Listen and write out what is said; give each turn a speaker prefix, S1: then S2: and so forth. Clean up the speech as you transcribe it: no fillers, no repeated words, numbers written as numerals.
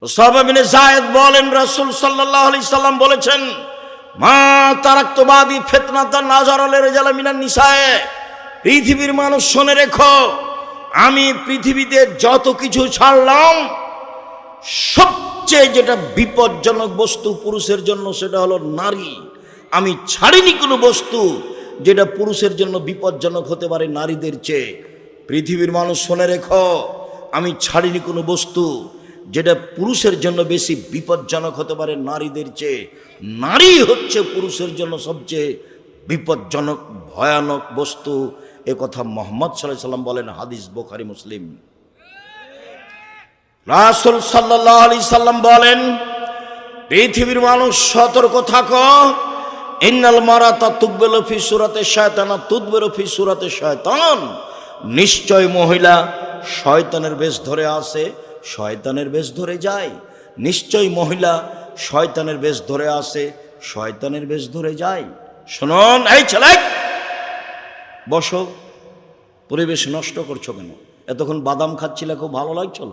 S1: Osama বিন যায়েদ বলেন রাসূল সাল্লাল্লাহু আলাইহি সাল্লাম বলেছেন, মা তারাকতু বাদি ফিতনাতান নাযারা লিরিজাল মিনান নিসায়ে, পৃথিবীর মানুষ শুনে রেখো, আমি পৃথিবীতে যত কিছু ছাড়লাম সবচেয়ে যেটা বিপজ্জনক বস্তু পুরুষের জন্য সেটা হলো নারী। আমি ছাড়িনি কোনো বস্তু যেটা পুরুষের জন্য বিপজ্জনক হতে পারে নারীদের চেয়ে। পৃথিবীর মানুষ শুনে রেখো, আমি ছাড়িনি কোনো বস্তু যেটা পুরুষের জন্য বেশি বিপজ্জনক হতে পারে নারীদের চেয়ে। নারী হচ্ছে পুরুষের জন্য সবচেয়ে বিপজ্জনক ভয়ানক বস্তু। এ কথা মুহাম্মদ সাল্লাল্লাহু আলাইহি সাল্লাম বলেন, হাদিস বুখারী মুসলিম। রাসূল সাল্লাল্লাহু আলাইহি সাল্লাম বলেন, পৃথিবীর মানুষ সতর্ক থাকো, ইন্নাল মারাতা তুকবিলু ফি সূরাতি শায়তান তুদবিরু ফি সূরাতি শায়তান, নিশ্চয় মহিলা শয়তানের বেশ ধরে আসে, শয়তানের বেশ ধরে যায়। নিশ্চয় মহিলা শয়তানের বেশ ধরে আসে, শয়তানের বেশ ধরে যায়। শুনুন, এই ছেলে বসো, পরিবেশ নষ্ট করছো কেন? এতক্ষণ বাদাম খাচ্ছিলে, খুব ভালো লাগছিল।